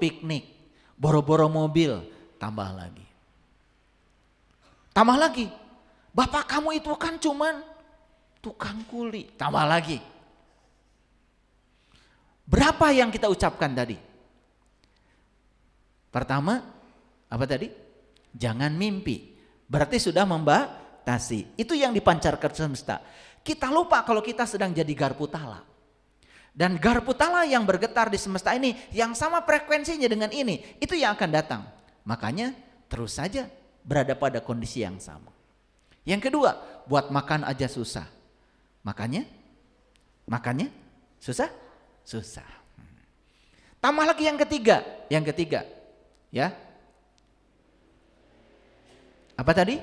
piknik, boro-boro mobil, tambah lagi. Tambah lagi, bapak kamu itu kan cuman tukang kuli, tambah lagi. Berapa yang kita ucapkan tadi? Pertama, apa tadi? Jangan mimpi. Berarti sudah membatasi. Itu yang dipancarkan semesta. Kita lupa kalau kita sedang jadi garpu tala. Dan garpu tala yang bergetar di semesta ini, yang sama frekuensinya dengan ini, itu yang akan datang. Makanya terus saja berada pada kondisi yang sama. Yang kedua, buat makan aja susah. Makannya susah? Susah. Tambah lagi yang ketiga, ya. Apa tadi?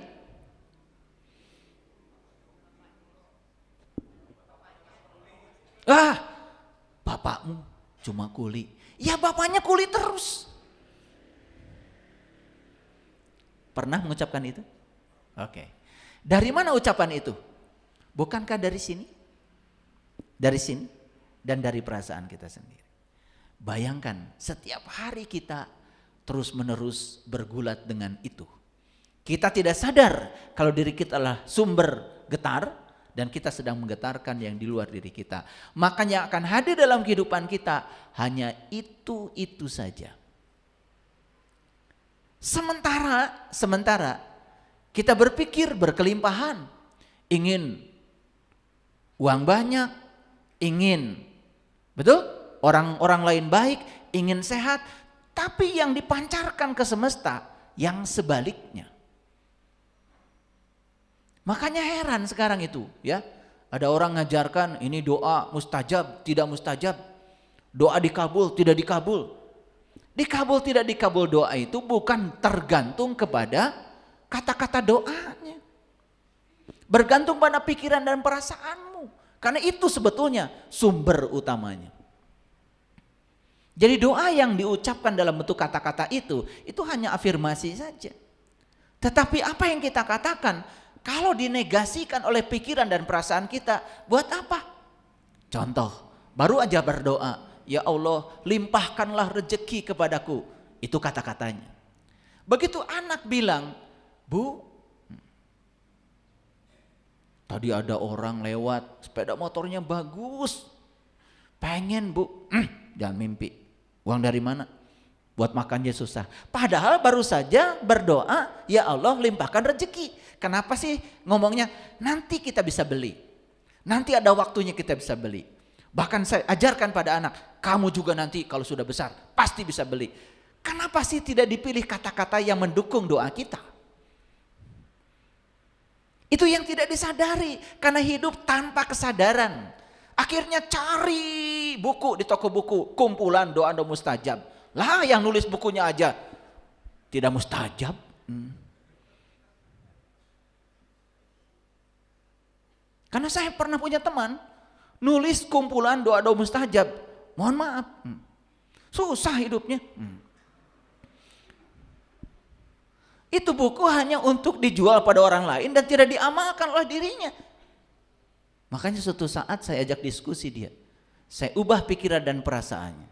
Bapakmu cuma kuli. Ya bapaknya kuli terus. Pernah mengucapkan itu? Oke. Dari mana ucapan itu? Bukankah dari sini? Dari sini dan dari perasaan kita sendiri. Bayangkan setiap hari kita terus menerus bergulat dengan itu. Kita tidak sadar kalau diri kita adalah sumber getar dan kita sedang menggetarkan yang di luar diri kita. Makanya akan hadir dalam kehidupan kita hanya itu saja. Sementara kita berpikir berkelimpahan, ingin uang banyak, ingin betul orang lain baik, ingin sehat, tapi yang dipancarkan ke semesta yang sebaliknya. Makanya heran sekarang itu, ya. Ada orang ngajarkan ini doa mustajab, tidak mustajab. Doa dikabul, tidak dikabul. Dikabul tidak dikabul doa itu bukan tergantung kepada kata-kata doanya. Bergantung pada pikiran dan perasaanmu. Karena itu sebetulnya sumber utamanya. Jadi doa yang diucapkan dalam bentuk kata-kata itu hanya afirmasi saja. Tetapi apa yang kita katakan, kalau dinegasikan oleh pikiran dan perasaan kita, buat apa? Contoh, baru aja berdoa, ya Allah limpahkanlah rezeki kepadaku. Itu kata-katanya. Begitu anak bilang, Bu, tadi ada orang lewat, sepeda motornya bagus. Pengen Bu, jangan mimpi. Uang dari mana? Buat makannya susah. Padahal baru saja berdoa, ya Allah limpahkan rezeki. Kenapa sih ngomongnya nanti kita bisa beli. Nanti ada waktunya kita bisa beli. Bahkan saya ajarkan pada anak, kamu juga nanti kalau sudah besar pasti bisa beli. Kenapa sih tidak dipilih kata-kata yang mendukung doa kita? Itu yang tidak disadari karena hidup tanpa kesadaran. Akhirnya cari buku di toko buku, kumpulan doa-doa mustajab. Lah yang nulis bukunya aja tidak mustajab. Karena saya pernah punya teman nulis kumpulan doa-doa mustajab. Mohon maaf, susah hidupnya. Itu buku hanya untuk dijual pada orang lain dan tidak diamalkan oleh dirinya. Makanya suatu saat saya ajak diskusi dia. Saya ubah pikiran dan perasaannya.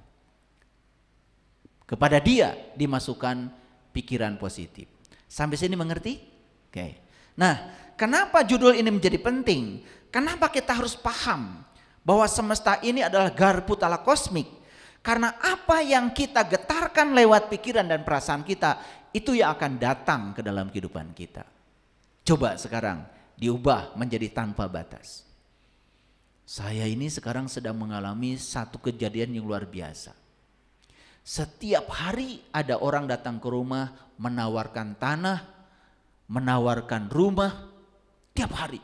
Kepada dia dimasukkan pikiran positif. Sampai sini mengerti? Oke. Nah, kenapa judul ini menjadi penting? Kenapa kita harus paham bahwa semesta ini adalah garpu tala kosmik? Karena apa yang kita getarkan lewat pikiran dan perasaan kita, itu yang akan datang ke dalam kehidupan kita. Coba sekarang diubah menjadi tanpa batas. Saya ini sekarang sedang mengalami satu kejadian yang luar biasa. Setiap hari ada orang datang ke rumah menawarkan tanah, menawarkan rumah, tiap hari.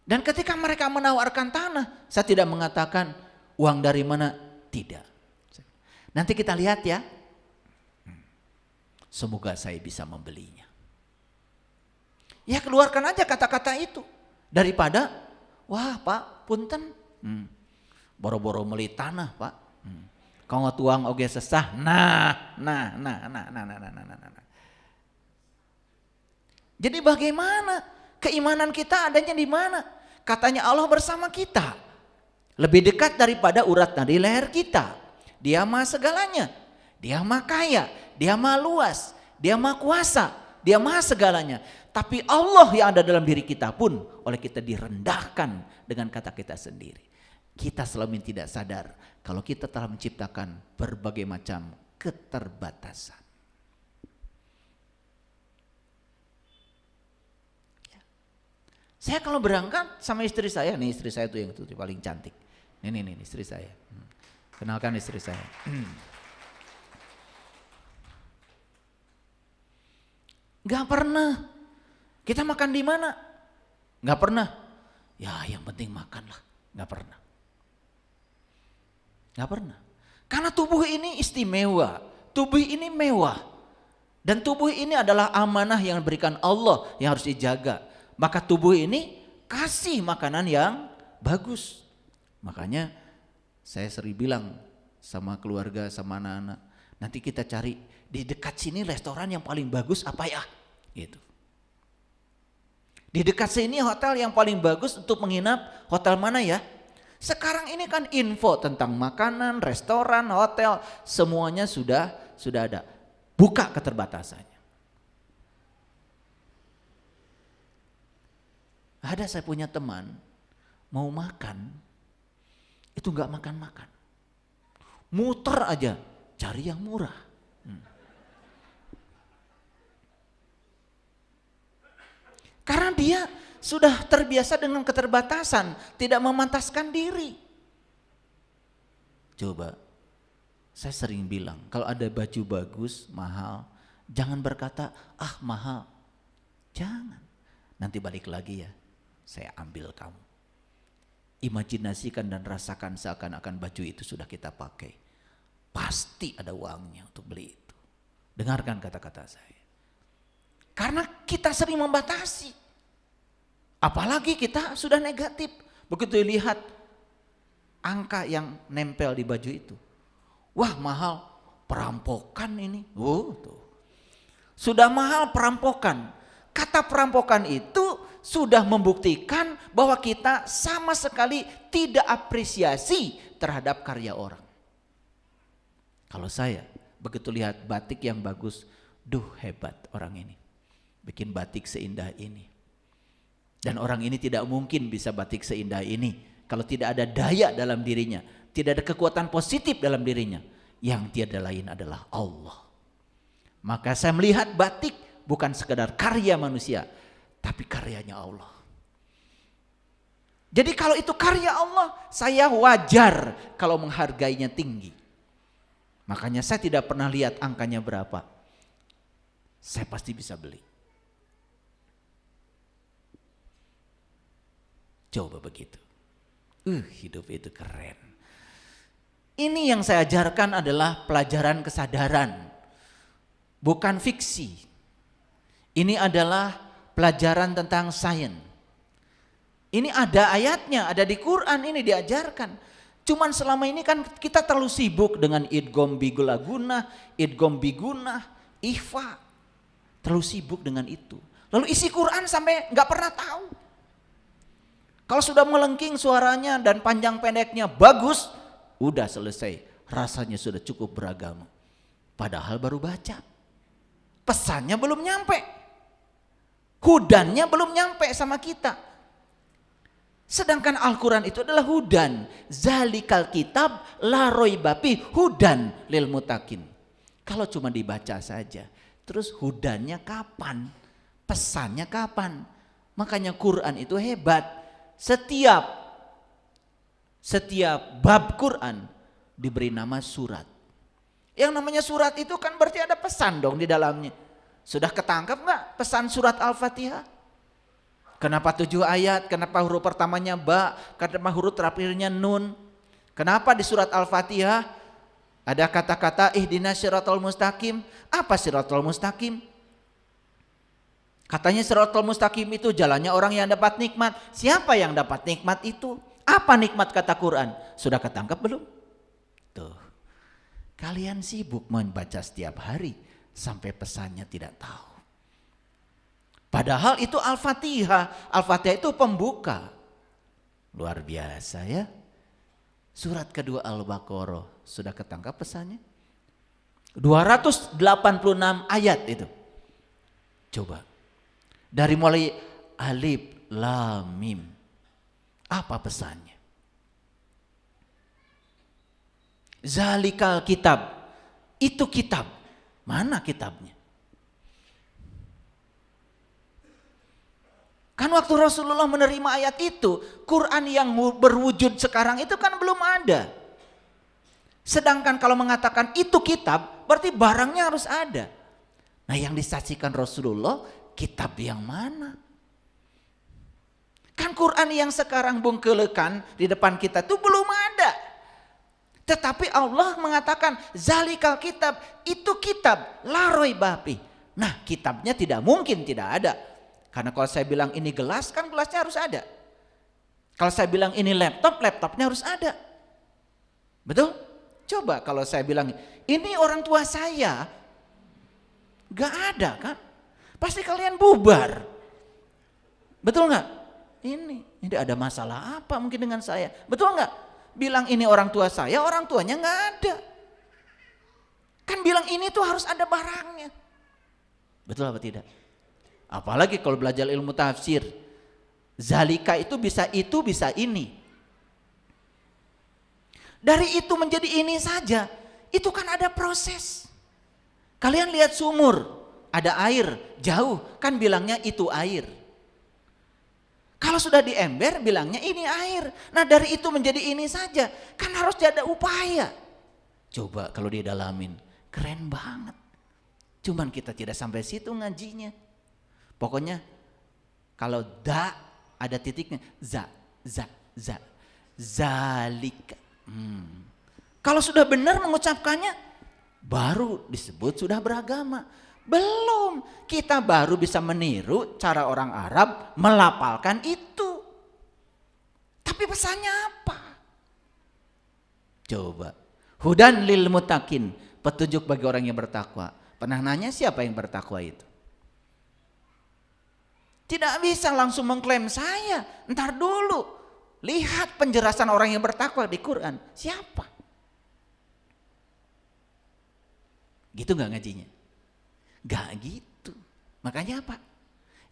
Dan ketika mereka menawarkan tanah, saya tidak mengatakan uang dari mana, tidak. Nanti kita lihat ya, semoga saya bisa membelinya. Ya keluarkan aja kata-kata itu. Daripada, wah Pak, punten, boro-boro meli tanah Pak. Kau tuang oge sesah. Nah. Jadi bagaimana? Keimanan kita adanya di mana? Katanya Allah bersama kita. Lebih dekat daripada urat nadi leher kita. Dia maha segalanya. Dia maha kaya, dia maha luas, dia maha kuasa, dia maha segalanya. Tapi Allah yang ada dalam diri kita pun oleh kita direndahkan dengan kata kita sendiri. Kita selama ini tidak sadar kalau kita telah menciptakan berbagai macam keterbatasan. Saya kalau berangkat sama istri saya, nih istri saya tuh yang paling cantik. Ini istri saya. Kenalkan istri saya. Gak pernah. Kita makan di mana? Gak pernah. Ya yang penting makan lah. Gak pernah. Gak pernah. Karena tubuh ini istimewa. Tubuh ini mewah. Dan tubuh ini adalah amanah yang diberikan Allah yang harus dijaga. Maka tubuh ini kasih makanan yang bagus. Makanya saya sering bilang sama keluarga, sama anak-anak, nanti kita cari di dekat sini restoran yang paling bagus apa ya? Gitu. Di dekat sini hotel yang paling bagus untuk menginap hotel mana ya? Sekarang ini kan info tentang makanan, restoran, hotel, semuanya sudah ada. Buka keterbatasannya. Ada saya punya teman mau makan itu nggak makan-makan, muter aja cari yang murah. Karena dia sudah terbiasa dengan keterbatasan, tidak memantaskan diri. Coba, saya sering bilang kalau ada baju bagus mahal, jangan berkata ah mahal, jangan. Nanti balik lagi ya. Saya ambil kamu. Imajinasikan dan rasakan seakan-akan baju itu sudah kita pakai. Pasti ada uangnya untuk beli itu. Dengarkan kata-kata saya. Karena kita sering membatasi. Apalagi kita sudah negatif. Begitu lihat angka yang nempel di baju itu. Wah mahal, perampokan ini. Oh tuh. Sudah mahal perampokan. Kata perampokan itu sudah membuktikan bahwa kita sama sekali tidak apresiasi terhadap karya orang. Kalau saya begitu lihat batik yang bagus, duh hebat orang ini. Bikin batik seindah ini. Dan orang ini tidak mungkin bisa batik seindah ini kalau tidak ada daya dalam dirinya, tidak ada kekuatan positif dalam dirinya. Yang tiada lain adalah Allah. Maka saya melihat batik bukan sekedar karya manusia, tapi karyanya Allah. Jadi kalau itu karya Allah, saya wajar kalau menghargainya tinggi. Makanya saya tidak pernah lihat angkanya berapa. Saya pasti bisa beli. Coba begitu. Hidup itu keren. Ini yang saya ajarkan adalah pelajaran kesadaran. Bukan fiksi. Ini adalah pelajaran tentang sains. Ini ada ayatnya, ada di Quran, ini diajarkan. Cuman selama ini kan kita terlalu sibuk dengan idgham biguna, idgham biguna, ikhfa. Terlalu sibuk dengan itu. Lalu isi Quran sampai nggak pernah tahu. Kalau sudah melengking suaranya dan panjang pendeknya bagus, udah selesai. Rasanya sudah cukup beragama. Padahal baru baca. Pesannya belum nyampe. Hudannya belum nyampe sama kita. Sedangkan Al-Quran itu adalah hudan. Zalikal kitab la raiba fi hudan lil muttaqin. Kalau cuma dibaca saja, terus hudannya kapan? Pesannya kapan? Makanya Quran itu hebat. Setiap bab Quran diberi nama surat. Yang namanya surat itu kan berarti ada pesan dong di dalamnya. Sudah ketangkap nggak pesan surat Al-Fatihah? Kenapa 7 ayat? Kenapa huruf pertamanya ba? Kenapa huruf terakhirnya nun? Kenapa di surat Al-Fatihah ada kata-kata ihdinas siratal mustaqim? Apa siratal mustaqim? Katanya siratal mustaqim itu jalannya orang yang dapat nikmat. Siapa yang dapat nikmat itu? Apa nikmat kata Quran? Sudah ketangkap belum? Tuh. Kalian sibuk membaca setiap hari sampai pesannya tidak tahu. Padahal itu Al-Fatihah. Al-Fatihah itu pembuka. Luar biasa ya. Surat kedua Al-Baqarah. Sudah ketangkap pesannya? 286 ayat itu. Coba. Dari mulai alif, lam, mim. Apa pesannya? Zalikal kitab. Itu kitab. Mana kitabnya? Kan waktu Rasulullah menerima ayat itu, Quran yang berwujud sekarang itu kan belum ada. Sedangkan kalau mengatakan itu kitab, berarti barangnya harus ada. Nah, yang disaksikan Rasulullah, kitab yang mana? Kan Quran yang sekarang bungkelekan di depan kita itu belum ada. Tetapi Allah mengatakan zalikal kitab, itu kitab, la raiba fi. Nah, kitabnya tidak mungkin tidak ada. Karena kalau saya bilang ini gelas, kan gelasnya harus ada. Kalau saya bilang ini laptop, laptopnya harus ada. Betul? Coba kalau saya bilang ini orang tua saya, gak ada kan? Pasti kalian bubar. Betul gak? Ini ada masalah apa mungkin dengan saya? Betul gak? Bilang ini orang tua saya, orang tuanya gak ada. Kan bilang ini tuh harus ada barangnya. Betul apa tidak? Apalagi kalau belajar ilmu tafsir. Zalika itu bisa ini. Dari itu menjadi ini saja, itu kan ada proses. Kalian lihat sumur, ada air, jauh, kan bilangnya itu air. Kalau sudah di ember, bilangnya ini air. Nah, dari itu menjadi ini saja, kan harus ada upaya. Coba kalau didalamin, keren banget. Cuman kita tidak sampai situ ngajinya. Pokoknya kalau da ada titiknya, zalika. Kalau sudah benar mengucapkannya, baru disebut sudah beragama. Belum, kita baru bisa meniru cara orang Arab melafalkan itu. Tapi pesannya apa? Coba. Hudan lil muttaqin, petunjuk bagi orang yang bertakwa. Pernah nanya siapa yang bertakwa itu? Tidak bisa langsung mengklaim saya. Ntar dulu. Lihat penjelasan orang yang bertakwa di Quran. Siapa? Gitu gak ngajinya? Gak gitu. Makanya apa?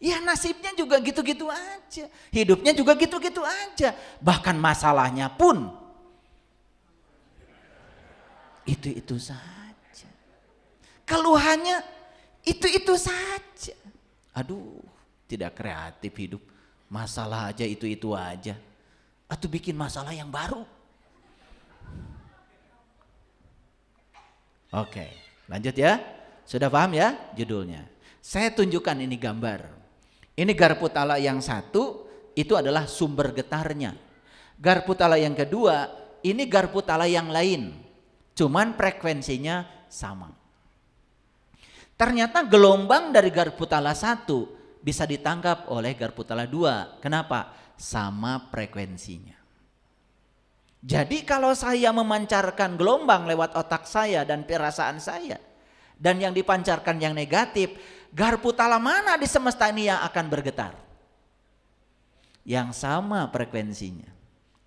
Ya nasibnya juga gitu-gitu aja. Hidupnya juga gitu-gitu aja. Bahkan masalahnya pun itu-itu saja. Keluhannya itu-itu saja. Aduh, tidak kreatif hidup. Masalah aja itu-itu aja. Atau bikin masalah yang baru. Oke, lanjut ya. Sudah paham ya judulnya? Saya tunjukkan ini gambar. Ini garpu tala yang satu, itu adalah sumber getarnya. Garpu tala yang kedua, ini garpu tala yang lain. Cuman frekuensinya sama. Ternyata gelombang dari garpu tala satu bisa ditangkap oleh garpu tala dua. Kenapa? Sama frekuensinya. Jadi kalau saya memancarkan gelombang lewat otak saya dan perasaan saya, dan yang dipancarkan yang negatif, garpu tala mana di semesta ini yang akan bergetar? Yang sama frekuensinya.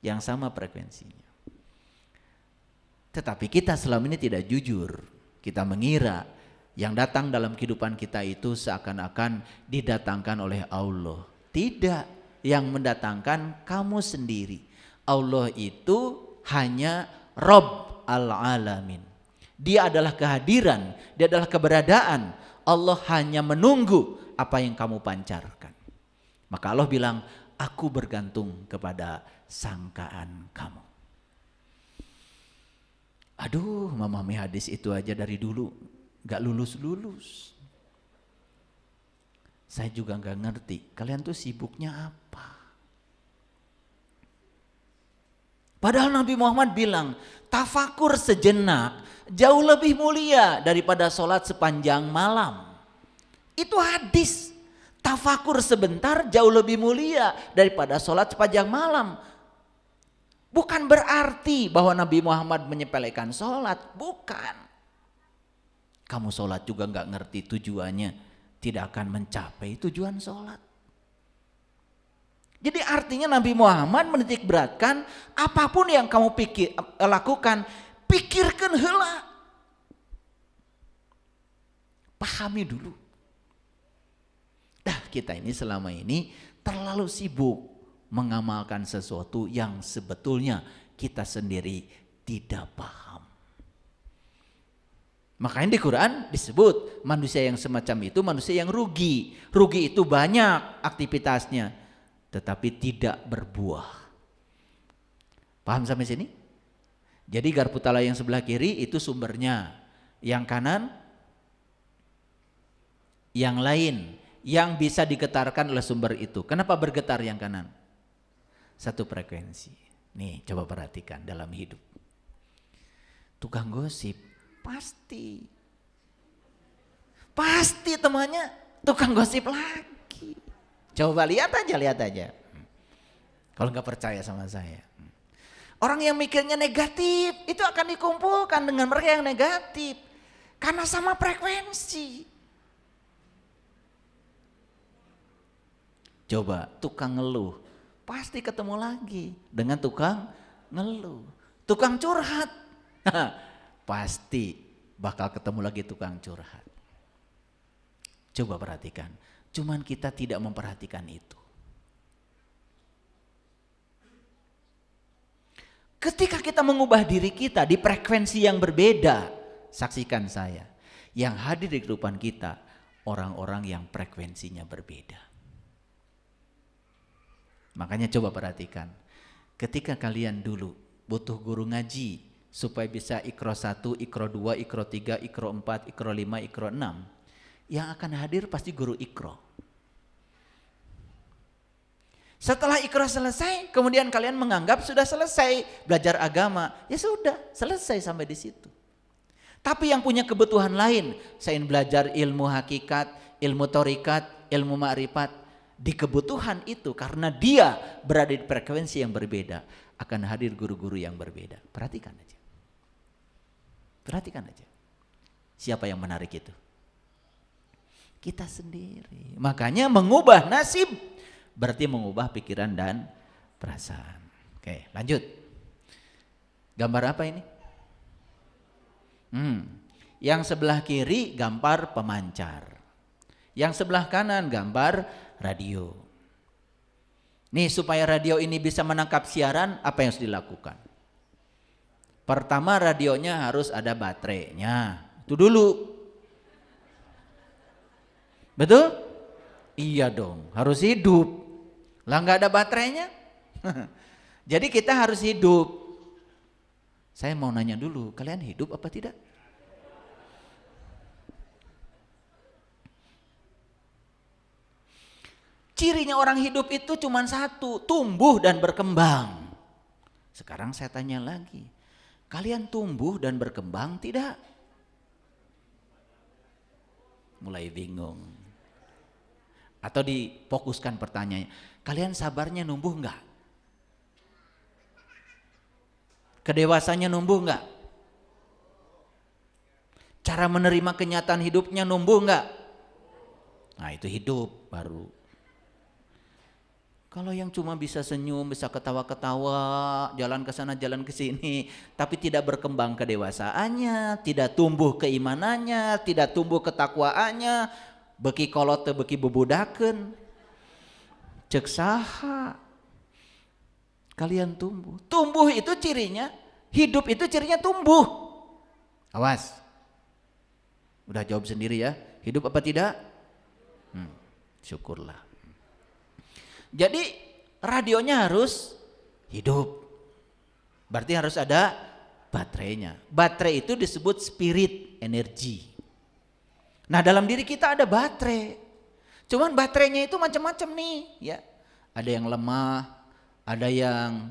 Yang sama frekuensinya. Tetapi kita selama ini tidak jujur. Kita mengira yang datang dalam kehidupan kita itu seakan-akan didatangkan oleh Allah. Tidak. Yang mendatangkan kamu sendiri. Allah itu hanya Rabb al-alamin. Dia adalah kehadiran, dia adalah keberadaan. Allah hanya menunggu apa yang kamu pancarkan. Maka Allah bilang, aku bergantung kepada sangkaan kamu. Aduh, memahami hadis itu aja dari dulu gak lulus-lulus. Saya juga gak ngerti, kalian tuh sibuknya apa? Padahal Nabi Muhammad bilang, tafakur sejenak jauh lebih mulia daripada sholat sepanjang malam. Itu hadis. Tafakur sebentar jauh lebih mulia daripada sholat sepanjang malam. Bukan berarti bahwa Nabi Muhammad menyepelekan sholat, bukan. Kamu sholat juga gak ngerti tujuannya, tidak akan mencapai tujuan sholat. Jadi artinya Nabi Muhammad menitik beratkan apapun yang kamu lakukan, Pikirkan heula. Pahami dulu. Kita ini selama ini terlalu sibuk mengamalkan sesuatu yang sebetulnya kita sendiri tidak paham. Makanya di Quran disebut manusia yang semacam itu manusia yang rugi. Rugi itu banyak aktivitasnya, tetapi tidak berbuah. Paham sampai sini? Jadi garpu tala yang sebelah kiri itu sumbernya. Yang kanan, yang lain yang bisa digetarkan oleh sumber itu. Kenapa bergetar yang kanan? Satu frekuensi. Nih coba perhatikan dalam hidup. Tukang gosip pasti temannya tukang gosip lagi. Coba lihat aja. Kalau nggak percaya sama saya. Orang yang mikirnya negatif itu akan dikumpulkan dengan mereka yang negatif. Karena sama frekuensi. Coba tukang ngeluh, pasti ketemu lagi dengan tukang ngeluh. Tukang curhat, pasti bakal ketemu lagi tukang curhat. Coba perhatikan, cuman kita tidak memperhatikan itu. Ketika kita mengubah diri kita di frekuensi yang berbeda, saksikan saya, yang hadir di kehidupan kita, orang-orang yang frekuensinya berbeda. Makanya coba perhatikan, ketika kalian dulu butuh guru ngaji supaya bisa Iqra 1, Iqra 2, Iqra 3, Iqra 4, Iqra 5, Iqra 6, yang akan hadir pasti guru Iqra. Setelah Iqra selesai, kemudian kalian menganggap sudah selesai belajar agama, ya sudah selesai sampai di situ. Tapi yang punya kebutuhan lain, saya ingin belajar ilmu hakikat, ilmu thorikat, ilmu ma'rifat. Di kebutuhan itu karena dia berada di frekuensi yang berbeda akan hadir guru-guru yang berbeda. Perhatikan aja. Siapa yang menarik itu? Kita sendiri. Makanya mengubah nasib berarti mengubah pikiran dan perasaan. Oke, lanjut. Gambar apa ini? Yang sebelah kiri gambar pemancar. Yang sebelah kanan gambar radio. Nih supaya radio ini bisa menangkap siaran, apa yang harus dilakukan? Pertama radionya harus ada baterainya. Itu dulu. Betul? Iya dong, harus hidup. Lah nggak ada baterainya? Jadi kita harus hidup. Saya mau nanya dulu, kalian hidup apa tidak? Cirinya orang hidup itu cuma satu, tumbuh dan berkembang. Sekarang saya tanya lagi, kalian tumbuh dan berkembang tidak? Mulai bingung. Atau difokuskan pertanyaannya, kalian sabarnya numbuh enggak? Kedewasanya numbuh enggak? Cara menerima kenyataan hidupnya numbuh enggak? Nah itu hidup baru. Kalau yang cuma bisa senyum, bisa ketawa-ketawa, jalan ke sana, jalan ke sini, tapi tidak berkembang kedewasaannya, tidak tumbuh keimanannya, tidak tumbuh ketakwaannya, beki kolot teu beki bebudakeun. Cek saha? Kalian tumbuh. Tumbuh itu cirinya, hidup itu cirinya tumbuh. Awas. Udah jawab sendiri ya. Hidup apa tidak? Syukurlah. Jadi radionya harus hidup. Berarti harus ada baterainya. Baterai itu disebut spirit, energi. Nah dalam diri kita ada baterai. Cuman baterainya itu macam-macam nih ya. Ada yang lemah, ada yang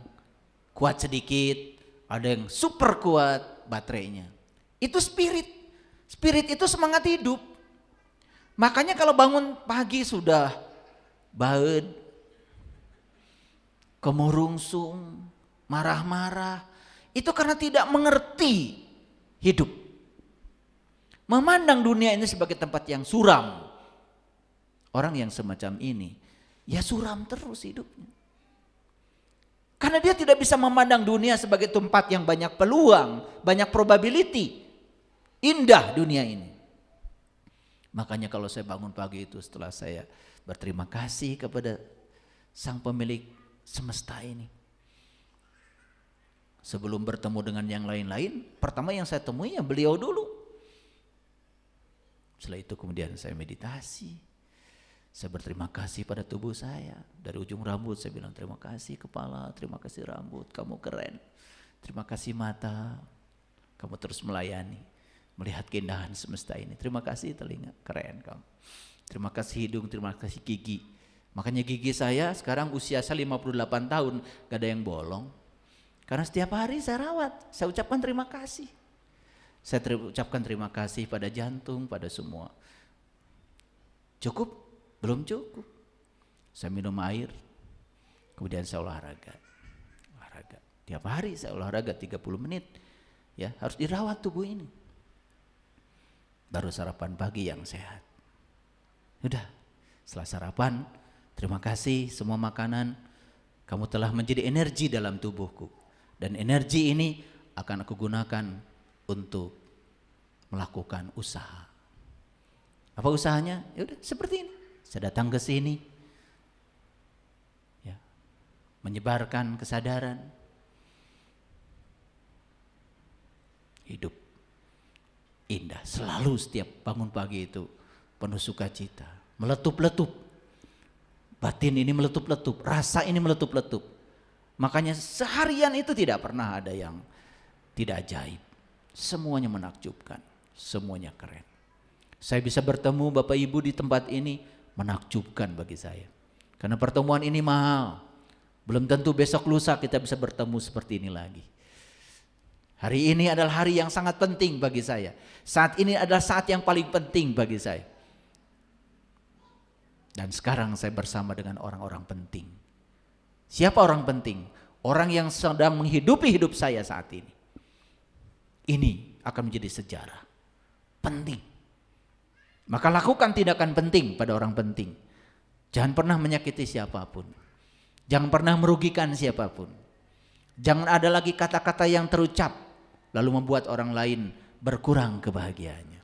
kuat sedikit, ada yang super kuat baterainya. Itu spirit. Spirit itu semangat hidup. Makanya kalau bangun pagi sudah baud, kemurungsung, marah-marah, itu karena tidak mengerti hidup. Memandang dunia ini sebagai tempat yang suram. Orang yang semacam ini, ya suram terus hidupnya. Karena dia tidak bisa memandang dunia sebagai tempat yang banyak peluang, banyak probability. Indah dunia ini. Makanya kalau saya bangun pagi itu setelah saya berterima kasih kepada Sang Pemilik semesta ini. Sebelum bertemu dengan yang lain-lain, pertama yang saya temui ya beliau dulu. Setelah itu kemudian saya meditasi. Saya berterima kasih pada tubuh saya. Dari ujung rambut saya bilang terima kasih kepala, terima kasih rambut, kamu keren. Terima kasih mata, kamu terus melayani, melihat keindahan semesta ini. Terima kasih telinga, keren kamu. Terima kasih hidung, terima kasih gigi. Makanya gigi saya sekarang usia saya 58 tahun, gak ada yang bolong. Karena setiap hari saya rawat, saya ucapkan terima kasih. Saya ucapkan terima kasih pada jantung, pada semua. Cukup? Belum cukup. Saya minum air, kemudian saya olahraga. Tiap hari saya olahraga 30 menit. Ya, harus dirawat tubuh ini. Baru sarapan pagi yang sehat. Udah, setelah sarapan, terima kasih semua makanan. Kamu telah menjadi energi dalam tubuhku. Dan energi ini akan aku gunakan untuk melakukan usaha. Apa usahanya? Ya udah seperti ini. Saya datang ke sini, ya, menyebarkan kesadaran, hidup indah. Selalu setiap bangun pagi itu penuh sukacita, meletup-letup. Batin ini meletup-letup, rasa ini meletup-letup. Makanya seharian itu tidak pernah ada yang tidak ajaib. Semuanya menakjubkan, semuanya keren. Saya bisa bertemu Bapak Ibu di tempat ini, menakjubkan bagi saya. Karena pertemuan ini mahal. Belum tentu besok lusa kita bisa bertemu seperti ini lagi. Hari ini adalah hari yang sangat penting bagi saya. Saat ini adalah saat yang paling penting bagi saya. Dan sekarang saya bersama dengan orang-orang penting. Siapa orang penting? Orang yang sedang menghidupi hidup saya saat ini. Ini akan menjadi sejarah. Penting. Maka lakukan tindakan penting pada orang penting. Jangan pernah menyakiti siapapun. Jangan pernah merugikan siapapun. Jangan ada lagi kata-kata yang terucap lalu membuat orang lain berkurang kebahagiaannya.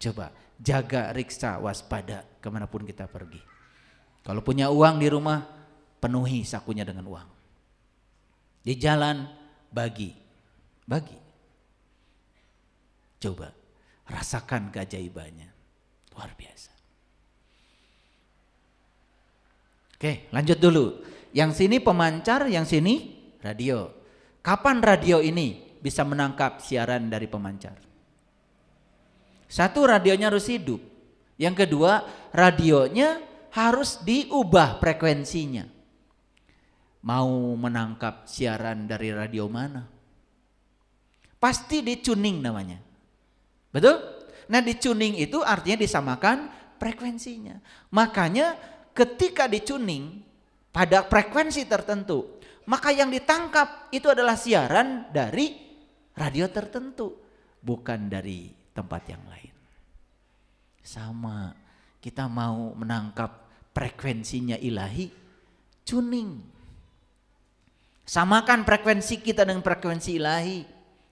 Coba jaga, riksa, waspada kemanapun kita pergi. Kalau punya uang di rumah, penuhi sakunya dengan uang. Di jalan, bagi. Coba rasakan keajaibannya, luar biasa. Oke, lanjut dulu. Yang sini pemancar, yang sini radio. Kapan radio ini bisa menangkap siaran dari pemancar? Satu, radionya harus hidup. Yang kedua, radionya harus diubah frekuensinya. Mau menangkap siaran dari radio mana? Pasti di-tuning namanya. Betul? Nah, di-tuning itu artinya disamakan frekuensinya. Makanya ketika di-tuning pada frekuensi tertentu, maka yang ditangkap itu adalah siaran dari radio tertentu, bukan dari tempat yang lain. Sama, kita mau menangkap frekuensinya ilahi, tuning. Samakan frekuensi kita dengan frekuensi ilahi.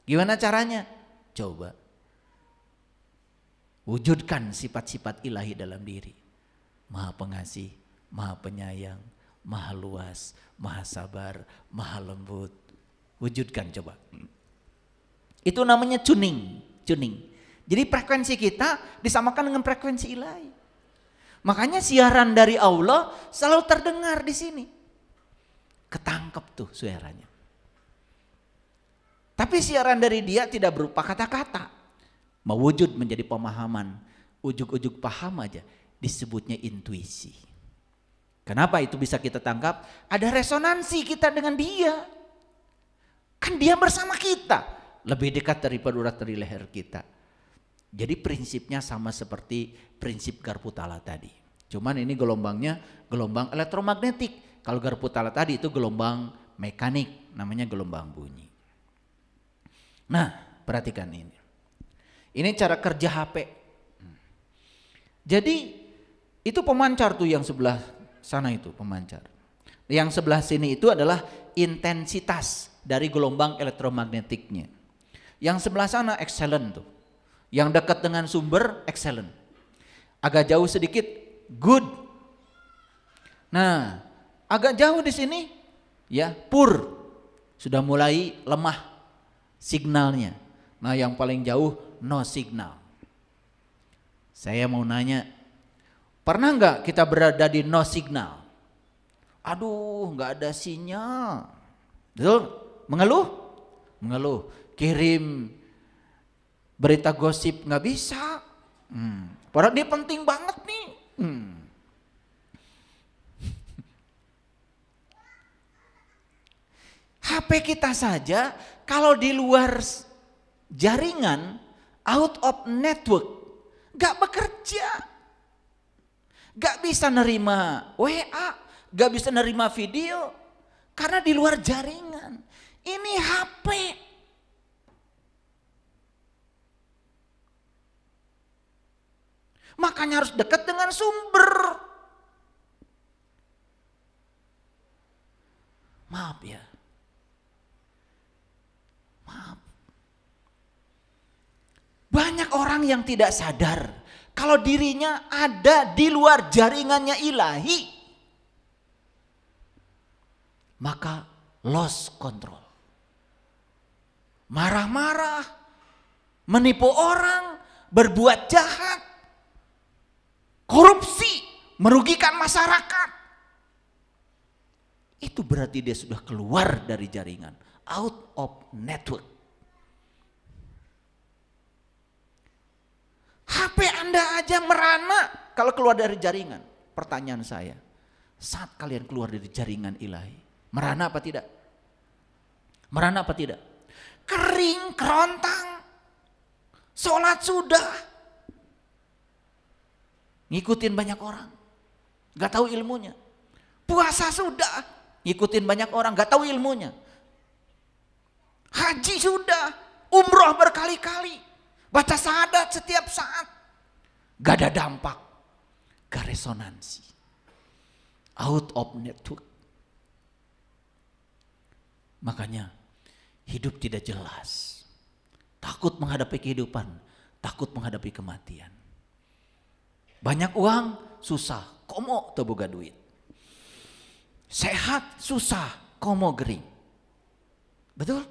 Gimana caranya? Coba. Wujudkan sifat-sifat ilahi dalam diri. Maha pengasih, maha penyayang, maha luas, maha sabar, maha lembut. Wujudkan coba. Itu namanya tuning. Jadi frekuensi kita disamakan dengan frekuensi ilahi. Makanya siaran dari Allah selalu terdengar di sini. Ketangkep tuh suaranya. Tapi siaran dari dia tidak berupa kata-kata. Mewujud menjadi pemahaman, ujuk-ujuk paham aja, disebutnya intuisi. Kenapa itu bisa kita tangkap? Ada resonansi kita dengan dia. Kan dia bersama kita, lebih dekat daripada urat dari leher kita. Jadi prinsipnya sama seperti prinsip Garputala tadi. Cuman ini gelombangnya gelombang elektromagnetik. Kalau Garputala tadi itu gelombang mekanik, namanya gelombang bunyi. Nah, perhatikan ini. Ini cara kerja HP. Jadi itu pemancar tuh yang sebelah sana itu pemancar. Yang sebelah sini itu adalah intensitas dari gelombang elektromagnetiknya. Yang sebelah sana excellent tuh. Yang dekat dengan sumber excellent. Agak jauh sedikit good. Nah, agak jauh di sini ya poor. Sudah mulai lemah signalnya. Nah, yang paling jauh no signal. Saya mau nanya, pernah nggak kita berada di no signal? Aduh, nggak ada sinyal. Betul? Mengeluh? Mengeluh. Kirim berita gosip nggak bisa. Padahal dia penting banget nih. HP kita saja kalau di luar jaringan, out of network, gak bekerja. Gak bisa nerima WA, gak bisa nerima video, karena di luar jaringan. Ini HP. Makanya harus dekat dengan sumber. Maaf ya. Banyak orang yang tidak sadar kalau dirinya ada di luar jaringannya ilahi. Maka lost control. Marah-marah, menipu orang, berbuat jahat, korupsi, merugikan masyarakat. Itu berarti dia sudah keluar dari jaringan, out of network. HP Anda aja merana kalau keluar dari jaringan. Pertanyaan saya, saat kalian keluar dari jaringan ilahi, merana apa tidak? Merana apa tidak? Kering, kerontang, sholat sudah, ngikutin banyak orang, gak tahu ilmunya. Puasa sudah, ngikutin banyak orang, gak tahu ilmunya. Haji sudah, umroh berkali-kali, baca syahadat setiap saat, gak ada dampak, gak resonansi, out of network. Makanya hidup tidak jelas, takut menghadapi kehidupan, takut menghadapi kematian. Banyak uang susah, komo teu boga duit. Sehat susah, komo gering. Betul?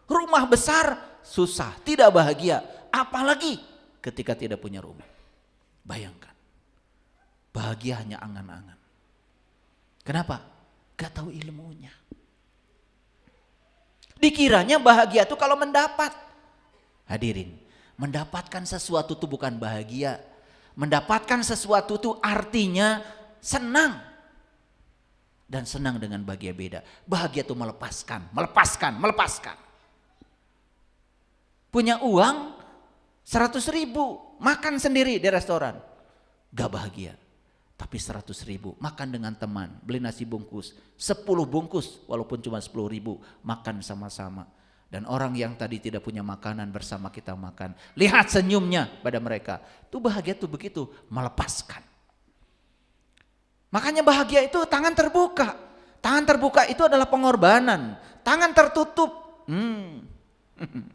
Rumah besar susah, tidak bahagia. Apalagi ketika tidak punya rumah. Bayangkan, bahagia hanya angan-angan. Kenapa? Gak tahu ilmunya. Dikiranya bahagia itu kalau mendapat. Hadirin, mendapatkan sesuatu itu bukan bahagia. Mendapatkan sesuatu itu artinya senang. Dan senang dengan bahagia beda. Bahagia itu melepaskan. Punya uang 100.000, makan sendiri di restoran, gak bahagia. Tapi 100.000, makan dengan teman, beli nasi bungkus, 10 bungkus walaupun cuma 10.000, makan sama-sama. Dan orang yang tadi tidak punya makanan bersama kita makan, lihat senyumnya pada mereka. Itu bahagia tuh begitu, melepaskan. Makanya bahagia itu tangan terbuka. Tangan terbuka itu adalah pengorbanan. Tangan tertutup,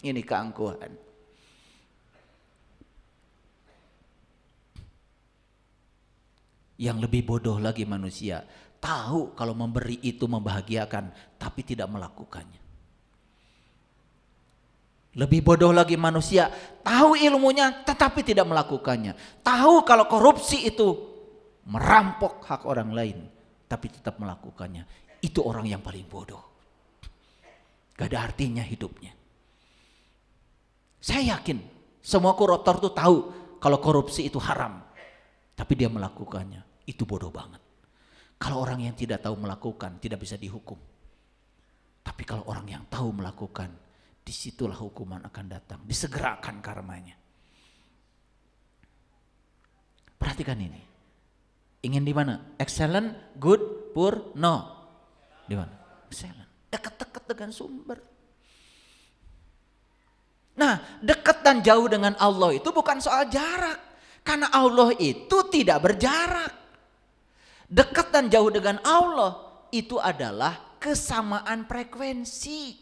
ini keangkuhan. Yang lebih bodoh lagi manusia, tahu kalau memberi itu membahagiakan, tapi tidak melakukannya. Lebih bodoh lagi manusia, tahu ilmunya tetapi tidak melakukannya. Tahu kalau korupsi itu merampok hak orang lain, tapi tetap melakukannya. Itu orang yang paling bodoh. Gak ada artinya hidupnya. Saya yakin semua koruptor itu tahu kalau korupsi itu haram, tapi dia melakukannya. Itu bodoh banget. Kalau orang yang tidak tahu melakukan tidak bisa dihukum. Tapi kalau orang yang tahu melakukan, disitulah hukuman akan datang. Disegerakan karmanya. Perhatikan ini. Ingin di mana? Excellent, good, poor, no. Di mana? Excellent. Dekat-dekat dengan sumber. Nah, dekat dan jauh dengan Allah itu bukan soal jarak. Karena Allah itu tidak berjarak. Dekat dan jauh dengan Allah itu adalah kesamaan frekuensi.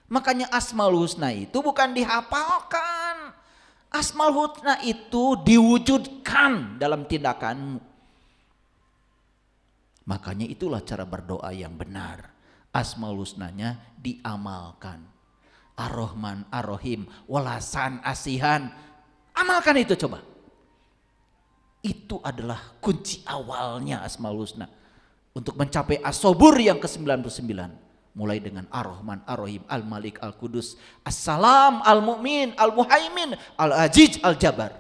Makanya Asmaul Husna itu bukan dihafalkan. Asmaul Husna itu diwujudkan dalam tindakanmu. Makanya itulah cara berdoa yang benar. Asmaul Husnanya diamalkan. Ar-Rahman, Ar-Rahim, Walasan, Asihan. Amalkan itu coba. Itu adalah kunci awalnya Asmaul Husna. Untuk mencapai As-Sobur yang ke-99. Mulai dengan Ar-Rahman, Ar-Rahim, Al-Malik, Al-Qudus, As-Salam, Al-Mu'min, Al-Muhaimin, Al-Aziz, Al-Jabbar.